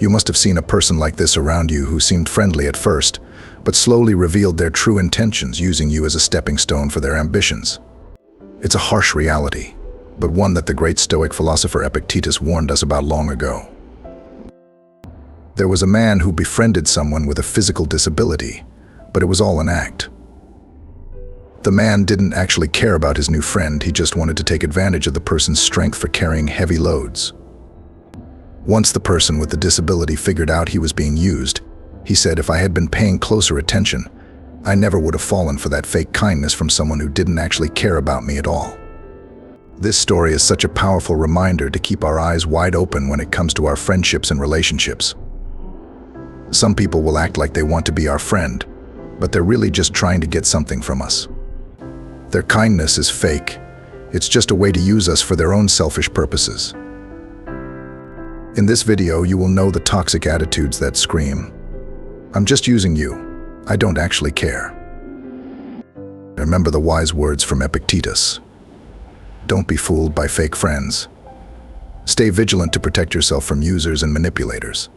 You must have seen a person like this around you who seemed friendly at first, but slowly revealed their true intentions, using you as a stepping stone for their ambitions. It's a harsh reality, but one that the great Stoic philosopher Epictetus warned us about long ago. There was a man who befriended someone with a physical disability, but it was all an act. The man didn't actually care about his new friend, he just wanted to take advantage of the person's strength for carrying heavy loads. Once the person with the disability figured out he was being used, he said, "If I had been paying closer attention, I never would have fallen for that fake kindness from someone who didn't actually care about me at all." This story is such a powerful reminder to keep our eyes wide open when it comes to our friendships and relationships. Some people will act like they want to be our friend, but they're really just trying to get something from us. Their kindness is fake. It's just a way to use us for their own selfish purposes. In this video, you will know the toxic attitudes that scream, "I'm just using you. I don't actually care." Remember the wise words from Epictetus. Don't be fooled by fake friends. Stay vigilant to protect yourself from users and manipulators.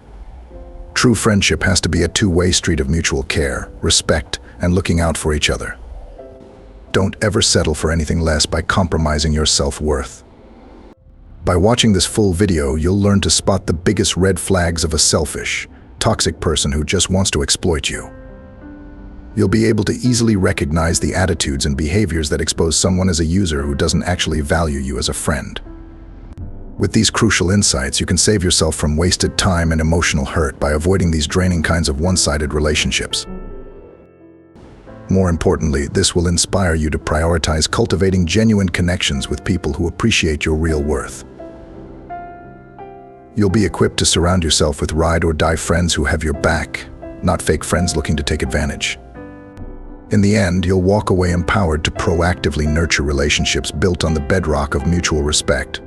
True friendship has to be a two-way street of mutual care, respect, and looking out for each other. Don't ever settle for anything less by compromising your self-worth. By watching this full video, you'll learn to spot the biggest red flags of a selfish, toxic person who just wants to exploit you. You'll be able to easily recognize the attitudes and behaviors that expose someone as a user who doesn't actually value you as a friend. With these crucial insights, you can save yourself from wasted time and emotional hurt by avoiding these draining kinds of one-sided relationships. More importantly, this will inspire you to prioritize cultivating genuine connections with people who appreciate your real worth. You'll be equipped to surround yourself with ride-or-die friends who have your back, not fake friends looking to take advantage. In the end, you'll walk away empowered to proactively nurture relationships built on the bedrock of mutual respect,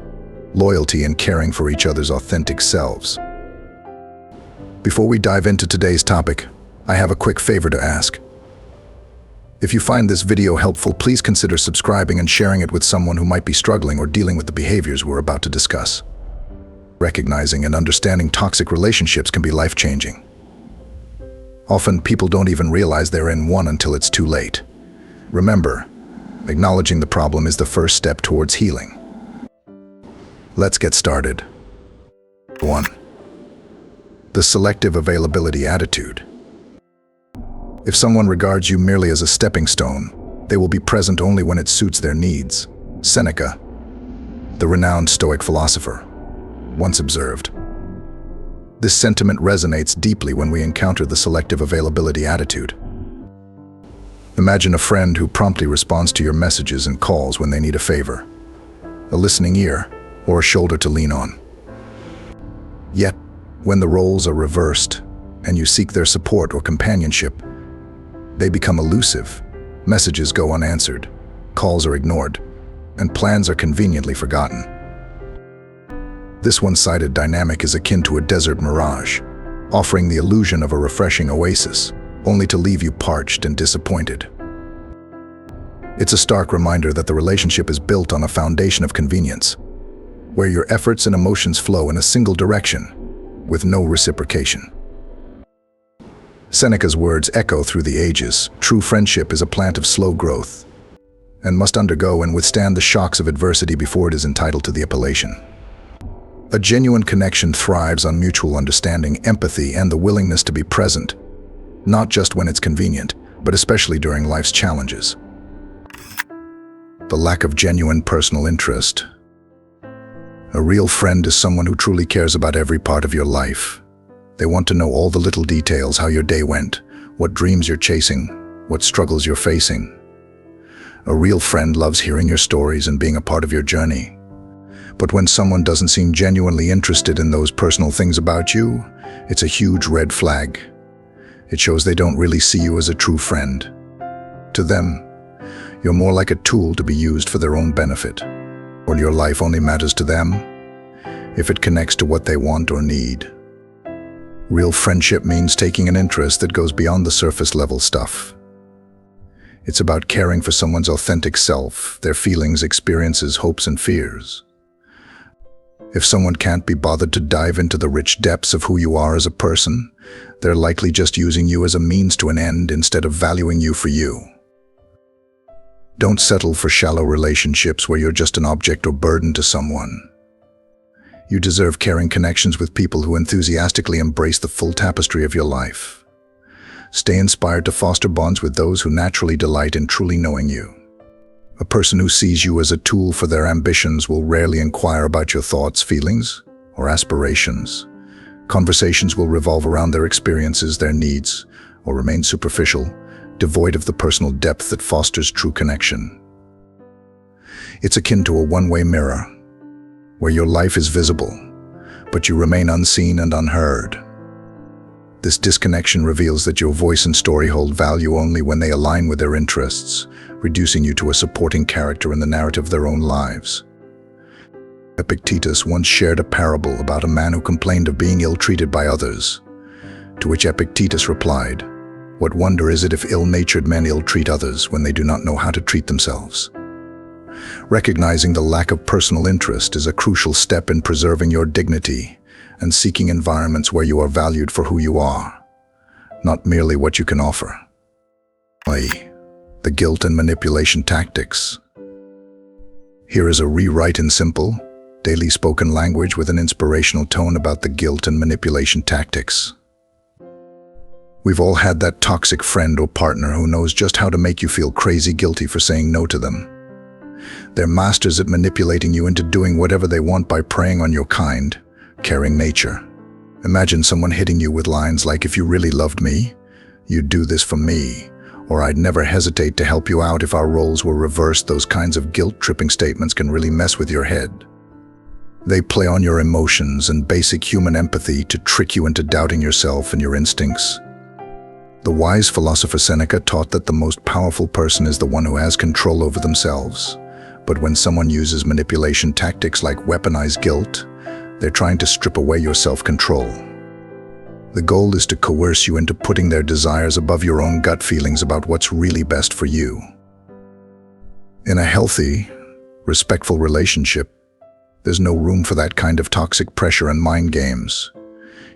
loyalty, and caring for each other's authentic selves. Before we dive into today's topic, I have a quick favor to ask. If you find this video helpful, please consider subscribing and sharing it with someone who might be struggling or dealing with the behaviors we're about to discuss. Recognizing and understanding toxic relationships can be life-changing. Often, people don't even realize they're in one until it's too late. Remember, acknowledging the problem is the first step towards healing. Let's get started. 1. The selective availability attitude. If someone regards you merely as a stepping stone, they will be present only when it suits their needs. Seneca, the renowned Stoic philosopher, once observed. This sentiment resonates deeply when we encounter the selective availability attitude. Imagine a friend who promptly responds to your messages and calls when they need a favor, a listening ear, or a shoulder to lean on. Yet, when the roles are reversed and you seek their support or companionship, they become elusive, messages go unanswered, calls are ignored, and plans are conveniently forgotten. This one-sided dynamic is akin to a desert mirage, offering the illusion of a refreshing oasis, only to leave you parched and disappointed. It's a stark reminder that the relationship is built on a foundation of convenience, where your efforts and emotions flow in a single direction, with no reciprocation. Seneca's words echo through the ages. True friendship is a plant of slow growth, and must undergo and withstand the shocks of adversity before it is entitled to the appellation. A genuine connection thrives on mutual understanding, empathy, and the willingness to be present, not just when it's convenient, but especially during life's challenges. The lack of genuine personal interest. A real friend is someone who truly cares about every part of your life. They want to know all the little details, how your day went, what dreams you're chasing, what struggles you're facing. A real friend loves hearing your stories and being a part of your journey. But when someone doesn't seem genuinely interested in those personal things about you, it's a huge red flag. It shows they don't really see you as a true friend. To them, you're more like a tool to be used for their own benefit, or your life only matters to them if it connects to what they want or need. Real friendship means taking an interest that goes beyond the surface-level stuff. It's about caring for someone's authentic self, their feelings, experiences, hopes, and fears. If someone can't be bothered to dive into the rich depths of who you are as a person, they're likely just using you as a means to an end instead of valuing you for you. Don't settle for shallow relationships where you're just an object or burden to someone. You deserve caring connections with people who enthusiastically embrace the full tapestry of your life. Stay inspired to foster bonds with those who naturally delight in truly knowing you. A person who sees you as a tool for their ambitions will rarely inquire about your thoughts, feelings, or aspirations. Conversations will revolve around their experiences, their needs, or remain superficial, devoid of the personal depth that fosters true connection. It's akin to a one-way mirror, where your life is visible, but you remain unseen and unheard. This disconnection reveals that your voice and story hold value only when they align with their interests, reducing you to a supporting character in the narrative of their own lives. Epictetus once shared a parable about a man who complained of being ill-treated by others, to which Epictetus replied, "What wonder is it if ill-natured men ill-treat others when they do not know how to treat themselves?" Recognizing the lack of personal interest is a crucial step in preserving your dignity and seeking environments where you are valued for who you are, not merely what you can offer. The guilt and manipulation tactics. Here is a rewrite in simple, daily spoken language with an inspirational tone about the guilt and manipulation tactics. We've all had that toxic friend or partner who knows just how to make you feel crazy guilty for saying no to them. They're masters at manipulating you into doing whatever they want by preying on your kind, caring nature. Imagine someone hitting you with lines like, "If you really loved me, you'd do this for me," or "I'd never hesitate to help you out if our roles were reversed." Those kinds of guilt-tripping statements can really mess with your head. They play on your emotions and basic human empathy to trick you into doubting yourself and your instincts. The wise philosopher Seneca taught that the most powerful person is the one who has control over themselves. But when someone uses manipulation tactics like weaponized guilt, they're trying to strip away your self-control. The goal is to coerce you into putting their desires above your own gut feelings about what's really best for you. In a healthy, respectful relationship, there's no room for that kind of toxic pressure and mind games.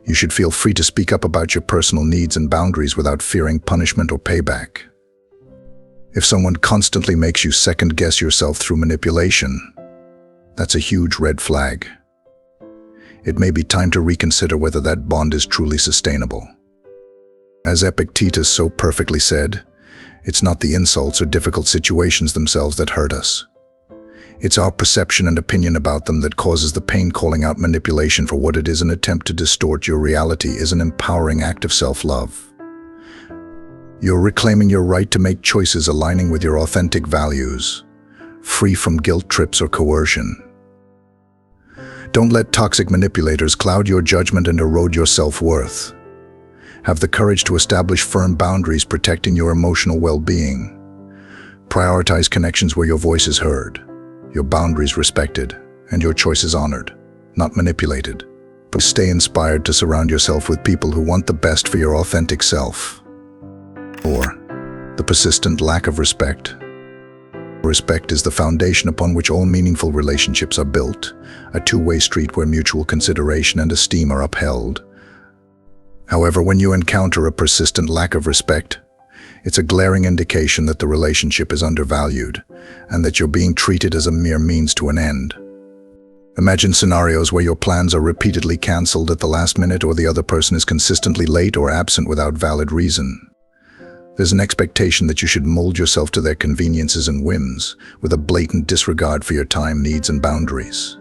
You should feel free to speak up about your personal needs and boundaries without fearing punishment or payback. If someone constantly makes you second-guess yourself through manipulation, that's a huge red flag. It may be time to reconsider whether that bond is truly sustainable. As Epictetus so perfectly said, it's not the insults or difficult situations themselves that hurt us. It's our perception and opinion about them that causes the pain. Calling out manipulation for what it is, an attempt to distort your reality, is an empowering act of self-love. You're reclaiming your right to make choices aligning with your authentic values, free from guilt trips or coercion. Don't let toxic manipulators cloud your judgment and erode your self-worth. Have the courage to establish firm boundaries, protecting your emotional well-being. Prioritize connections where your voice is heard, your boundaries respected, and your choices honored, not manipulated. But stay inspired to surround yourself with people who want the best for your authentic self. Or the persistent lack of respect. Respect is the foundation upon which all meaningful relationships are built, a two-way street where mutual consideration and esteem are upheld. However, when you encounter a persistent lack of respect, it's a glaring indication that the relationship is undervalued and that you're being treated as a mere means to an end. Imagine scenarios where your plans are repeatedly cancelled at the last minute, or the other person is consistently late or absent without valid reason. There's an expectation that you should mold yourself to their conveniences and whims, with a blatant disregard for your time, needs, and boundaries.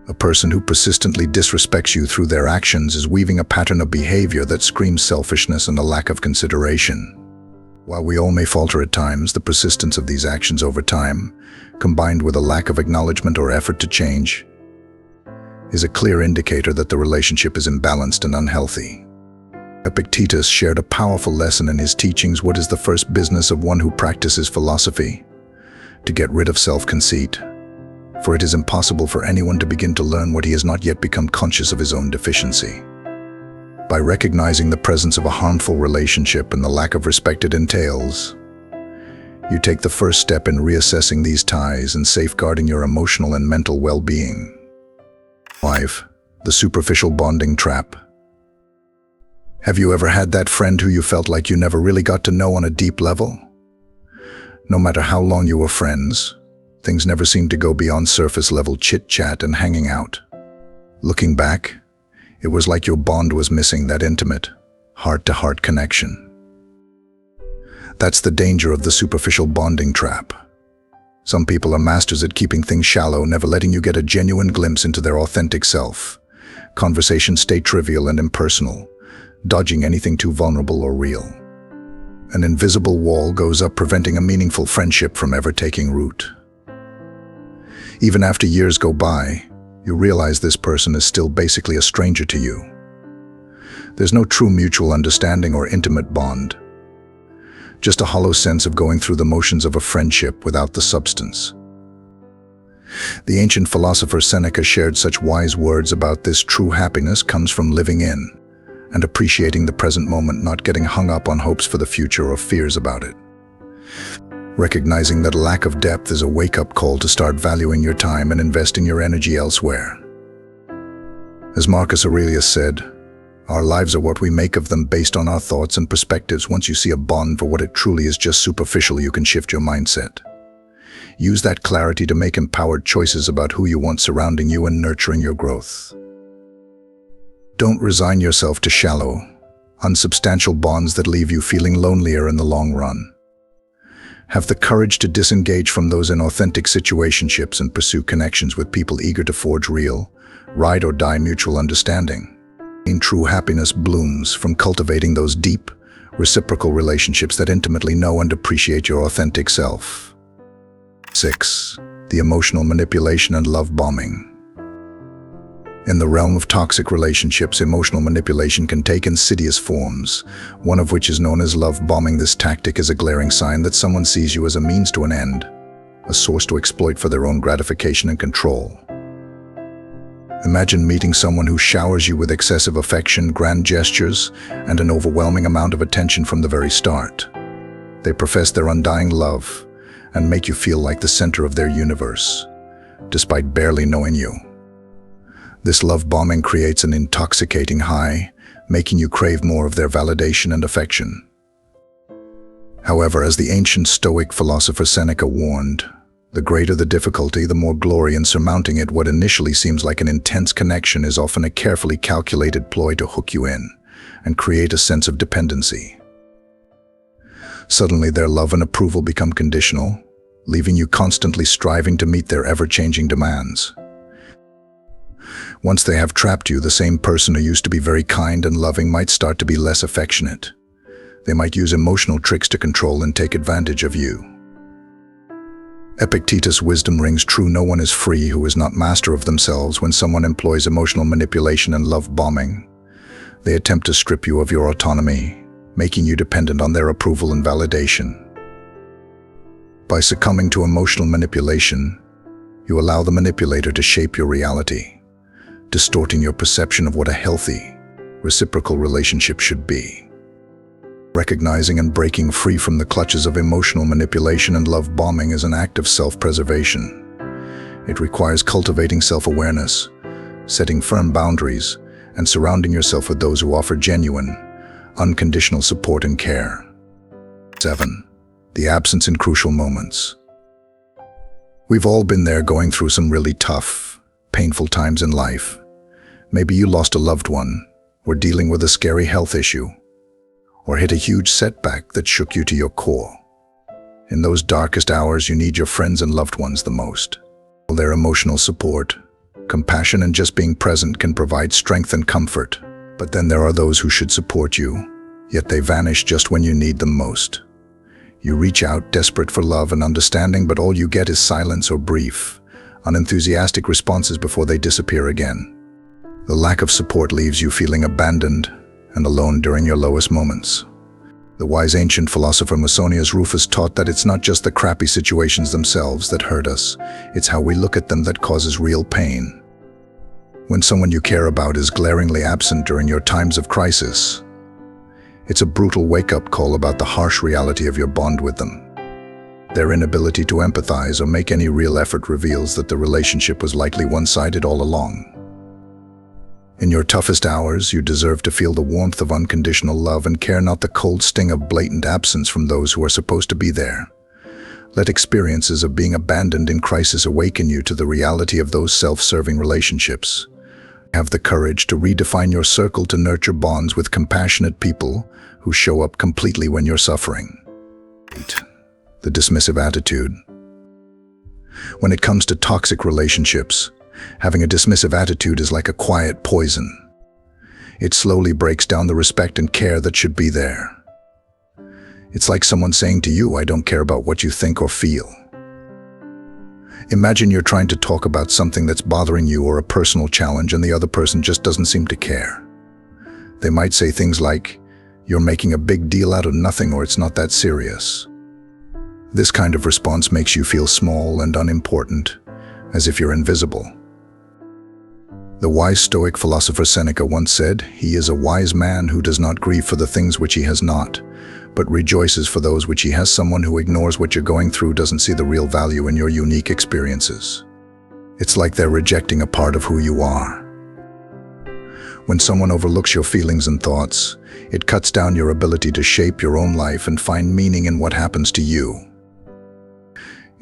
A person who persistently disrespects you through their actions is weaving a pattern of behavior that screams selfishness and a lack of consideration. While we all may falter at times, the persistence of these actions over time, combined with a lack of acknowledgement or effort to change, is a clear indicator that the relationship is imbalanced and unhealthy. Epictetus shared a powerful lesson in his teachings. What is the first business of one who practices philosophy? To get rid of self-conceit. For it is impossible for anyone to begin to learn what he has not yet become conscious of his own deficiency. By recognizing the presence of a harmful relationship and the lack of respect it entails, you take the first step in reassessing these ties and safeguarding your emotional and mental well-being. 5. The superficial bonding trap. Have you ever had that friend who you felt like you never really got to know on a deep level? No matter how long you were friends, things never seemed to go beyond surface-level chit-chat and hanging out. Looking back, it was like your bond was missing that intimate, heart-to-heart connection. That's the danger of the superficial bonding trap. Some people are masters at keeping things shallow, never letting you get a genuine glimpse into their authentic self. Conversations stay trivial and impersonal, dodging anything too vulnerable or real. An invisible wall goes up, preventing a meaningful friendship from ever taking root. Even after years go by, you realize this person is still basically a stranger to you. There's no true mutual understanding or intimate bond. Just a hollow sense of going through the motions of a friendship without the substance. The ancient philosopher Seneca shared such wise words about this: true happiness comes from living in and appreciating the present moment, not getting hung up on hopes for the future or fears about it. Recognizing that a lack of depth is a wake-up call to start valuing your time and investing your energy elsewhere. As Marcus Aurelius said, our lives are what we make of them based on our thoughts and perspectives. Once you see a bond for what it truly is, just superficial, you can shift your mindset. Use that clarity to make empowered choices about who you want surrounding you and nurturing your growth. Don't resign yourself to shallow, unsubstantial bonds that leave you feeling lonelier in the long run. Have the courage to disengage from those inauthentic situationships and pursue connections with people eager to forge real, ride or die mutual understanding. True happiness blooms from cultivating those deep, reciprocal relationships that intimately know and appreciate your authentic self. 6. The emotional manipulation and love bombing. In the realm of toxic relationships, emotional manipulation can take insidious forms, one of which is known as love bombing. This tactic is a glaring sign that someone sees you as a means to an end, a source to exploit for their own gratification and control. Imagine meeting someone who showers you with excessive affection, grand gestures, and an overwhelming amount of attention from the very start. They profess their undying love and make you feel like the center of their universe, despite barely knowing you. This love bombing creates an intoxicating high, making you crave more of their validation and affection. However, as the ancient Stoic philosopher Seneca warned, the greater the difficulty, the more glory in surmounting it. What initially seems like an intense connection is often a carefully calculated ploy to hook you in and create a sense of dependency. Suddenly, their love and approval become conditional, leaving you constantly striving to meet their ever-changing demands. Once they have trapped you, the same person who used to be very kind and loving might start to be less affectionate. They might use emotional tricks to control and take advantage of you. Epictetus' wisdom rings true: no one is free who is not master of themselves. When someone employs emotional manipulation and love bombing, they attempt to strip you of your autonomy, making you dependent on their approval and validation. By succumbing to emotional manipulation, you allow the manipulator to shape your reality, distorting your perception of what a healthy, reciprocal relationship should be. Recognizing and breaking free from the clutches of emotional manipulation and love bombing is an act of self-preservation. It requires cultivating self-awareness, setting firm boundaries, and surrounding yourself with those who offer genuine, unconditional support and care. 7. The absence in crucial moments. We've all been there, going through some really tough, painful times in life. Maybe you lost a loved one, were dealing with a scary health issue, or hit a huge setback that shook you to your core. In those darkest hours, you need your friends and loved ones the most. Their emotional support, compassion, and just being present can provide strength and comfort. But then there are those who should support you, yet they vanish just when you need them most. You reach out, desperate for love and understanding, but all you get is silence or brief, unenthusiastic responses before they disappear again. The lack of support leaves you feeling abandoned and alone during your lowest moments. The wise ancient philosopher Musonius Rufus taught that it's not just the crappy situations themselves that hurt us, it's how we look at them that causes real pain. When someone you care about is glaringly absent during your times of crisis, it's a brutal wake-up call about the harsh reality of your bond with them. Their inability to empathize or make any real effort reveals that the relationship was likely one-sided all along. In your toughest hours, you deserve to feel the warmth of unconditional love and care, not the cold sting of blatant absence from those who are supposed to be there. Let experiences of being abandoned in crisis awaken you to the reality of those self-serving relationships. Have the courage to redefine your circle to nurture bonds with compassionate people who show up completely when you're suffering. 8. The dismissive attitude. When it comes to toxic relationships, having a dismissive attitude is like a quiet poison. It slowly breaks down the respect and care that should be there. It's like someone saying to you, "I don't care about what you think or feel." Imagine you're trying to talk about something that's bothering you or a personal challenge, and the other person just doesn't seem to care. They might say things like, "You're making a big deal out of nothing," or "It's not that serious." This kind of response makes you feel small and unimportant, as if you're invisible. The wise Stoic philosopher Seneca once said, "He is a wise man who does not grieve for the things which he has not, but rejoices for those which he has." Someone who ignores what you're going through doesn't see the real value in your unique experiences. It's like they're rejecting a part of who you are. When someone overlooks your feelings and thoughts, it cuts down your ability to shape your own life and find meaning in what happens to you.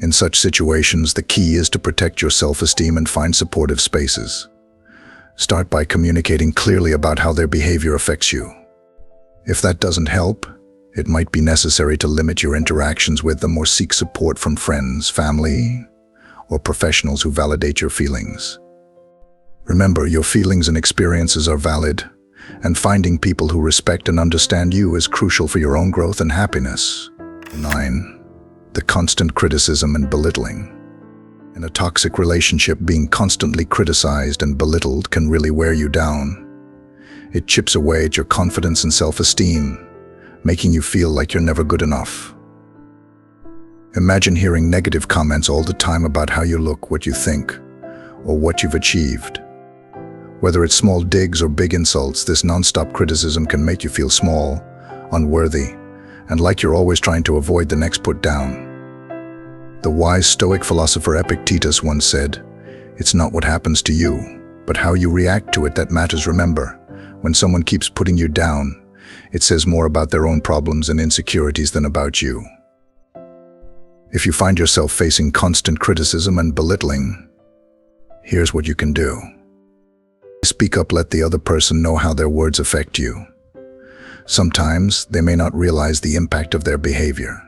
In such situations, the key is to protect your self-esteem and find supportive spaces. Start by communicating clearly about how their behavior affects you. If that doesn't help, it might be necessary to limit your interactions with them or seek support from friends, family, or professionals who validate your feelings. Remember, your feelings and experiences are valid, and finding people who respect and understand you is crucial for your own growth and happiness. 9. The constant criticism and belittling. In a toxic relationship, being constantly criticized and belittled can really wear you down. It chips away at your confidence and self-esteem, making you feel like you're never good enough. Imagine hearing negative comments all the time about how you look, what you think, or what you've achieved. Whether it's small digs or big insults, this non-stop criticism can make you feel small, unworthy, and like you're always trying to avoid the next put down. The wise Stoic philosopher Epictetus once said, "It's not what happens to you, but how you react to it that matters." Remember, when someone keeps putting you down, it says more about their own problems and insecurities than about you. If you find yourself facing constant criticism and belittling, here's what you can do. Speak up, let the other person know how their words affect you. Sometimes they may not realize the impact of their behavior.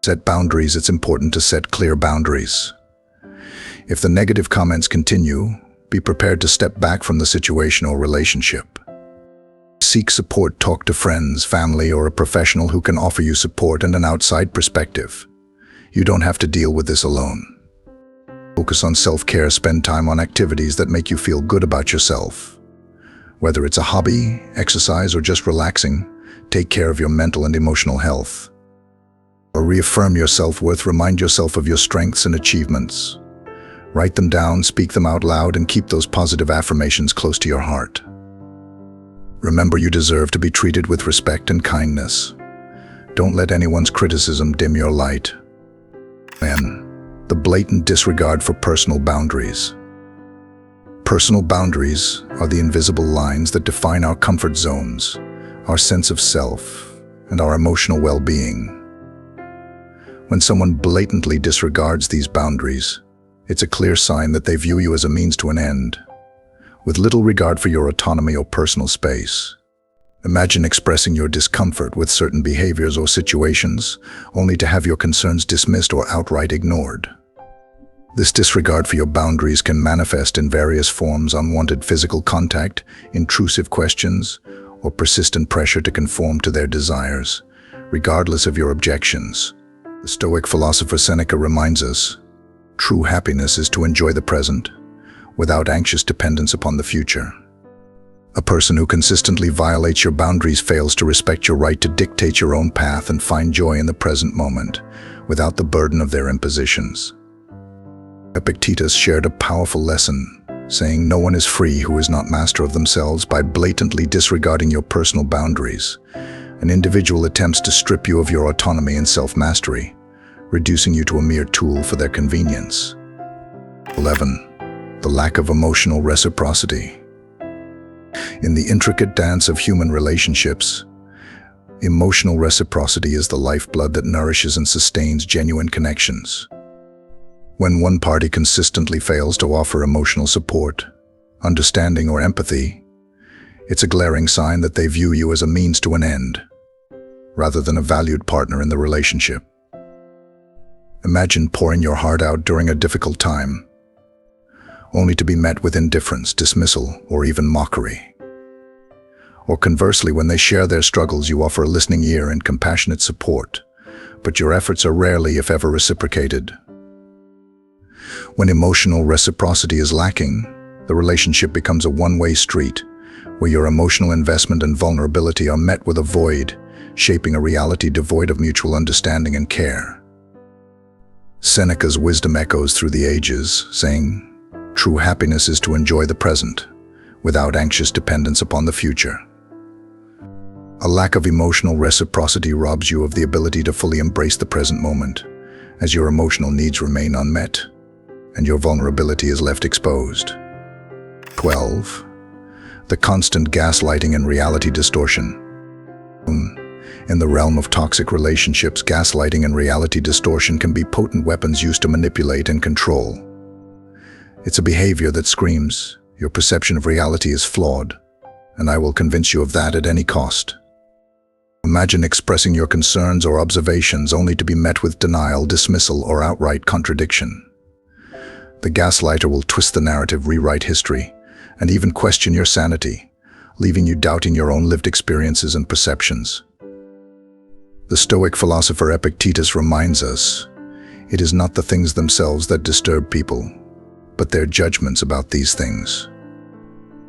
Set boundaries. It's important to set clear boundaries. If the negative comments continue, be prepared to step back from the situation or relationship. Seek support. Talk to friends, family, or a professional who can offer you support and an outside perspective. You don't have to deal with this alone. Focus on self-care. Spend time on activities that make you feel good about yourself. Whether it's a hobby, exercise, or just relaxing, take care of your mental and emotional health. Or reaffirm your self-worth. Remind yourself of your strengths and achievements. Write them down, speak them out loud, and keep those positive affirmations close to your heart. Remember, you deserve to be treated with respect and kindness. Don't let anyone's criticism dim your light. And the blatant disregard for personal boundaries. Personal boundaries are the invisible lines that define our comfort zones, our sense of self, and our emotional well-being. When someone blatantly disregards these boundaries, it's a clear sign that they view you as a means to an end, with little regard for your autonomy or personal space. Imagine expressing your discomfort with certain behaviors or situations, only to have your concerns dismissed or outright ignored. This disregard for your boundaries can manifest in various forms: unwanted physical contact, intrusive questions, or persistent pressure to conform to their desires, regardless of your objections. The Stoic philosopher Seneca reminds us, true happiness is to enjoy the present, without anxious dependence upon the future. A person who consistently violates your boundaries fails to respect your right to dictate your own path and find joy in the present moment, without the burden of their impositions. Epictetus shared a powerful lesson, saying, "No one is free who is not master of themselves." By blatantly disregarding your personal boundaries, an individual attempts to strip you of your autonomy and self-mastery, reducing you to a mere tool for their convenience. 11. The lack of emotional reciprocity. In the intricate dance of human relationships, emotional reciprocity is the lifeblood that nourishes and sustains genuine connections. When one party consistently fails to offer emotional support, understanding, or empathy, it's a glaring sign that they view you as a means to an end, rather than a valued partner in the relationship. Imagine pouring your heart out during a difficult time, only to be met with indifference, dismissal, or even mockery. Or conversely, when they share their struggles, you offer a listening ear and compassionate support, but your efforts are rarely, if ever, reciprocated. When emotional reciprocity is lacking, the relationship becomes a one-way street, where your emotional investment and vulnerability are met with a void, shaping a reality devoid of mutual understanding and care. Seneca's wisdom echoes through the ages, saying, "True happiness is to enjoy the present, without anxious dependence upon the future." A lack of emotional reciprocity robs you of the ability to fully embrace the present moment, as your emotional needs remain unmet, and your vulnerability is left exposed. 12. The constant gaslighting and reality distortion. In the realm of toxic relationships, gaslighting and reality distortion can be potent weapons used to manipulate and control. It's a behavior that screams, "Your perception of reality is flawed, and I will convince you of that at any cost." Imagine expressing your concerns or observations only to be met with denial, dismissal, or outright contradiction. The gaslighter will twist the narrative, rewrite history, and even question your sanity, leaving you doubting your own lived experiences and perceptions. The Stoic philosopher Epictetus reminds us, it is not the things themselves that disturb people, but their judgments about these things.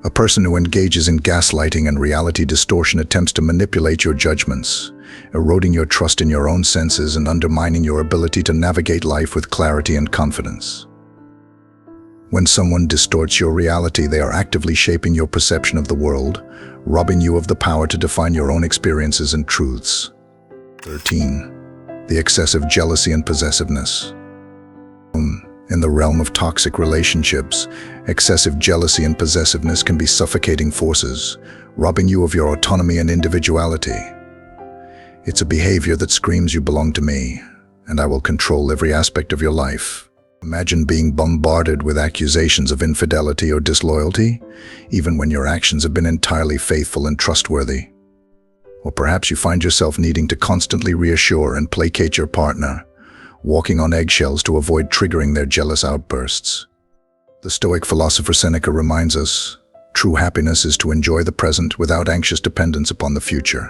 A person who engages in gaslighting and reality distortion attempts to manipulate your judgments, eroding your trust in your own senses and undermining your ability to navigate life with clarity and confidence. When someone distorts your reality, they are actively shaping your perception of the world, robbing you of the power to define your own experiences and truths. 13. The excessive jealousy and possessiveness. In the realm of toxic relationships, excessive jealousy and possessiveness can be suffocating forces, robbing you of your autonomy and individuality. It's a behavior that screams, "You belong to me, and I will control every aspect of your life." Imagine being bombarded with accusations of infidelity or disloyalty, even when your actions have been entirely faithful and trustworthy. Or perhaps you find yourself needing to constantly reassure and placate your partner, walking on eggshells to avoid triggering their jealous outbursts. The Stoic philosopher Seneca reminds us, true happiness is to enjoy the present without anxious dependence upon the future.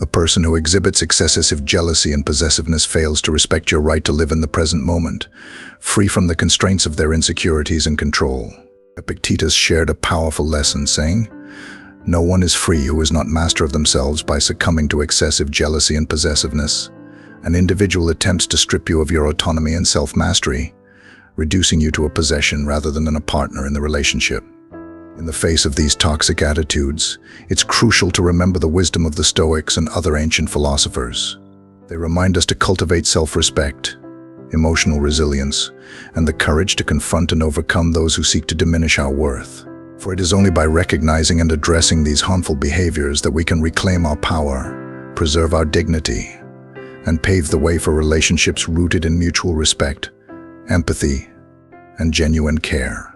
A person who exhibits excessive jealousy and possessiveness fails to respect your right to live in the present moment, free from the constraints of their insecurities and control. Epictetus shared a powerful lesson, saying, "No one is free who is not master of themselves by succumbing to excessive jealousy and possessiveness. An individual attempts to strip you of your autonomy and self-mastery, reducing you to a possession rather than a partner in the relationship." In the face of these toxic attitudes, it's crucial to remember the wisdom of the Stoics and other ancient philosophers. They remind us to cultivate self-respect, emotional resilience, and the courage to confront and overcome those who seek to diminish our worth. For it is only by recognizing and addressing these harmful behaviors that we can reclaim our power, preserve our dignity, and pave the way for relationships rooted in mutual respect, empathy, and genuine care.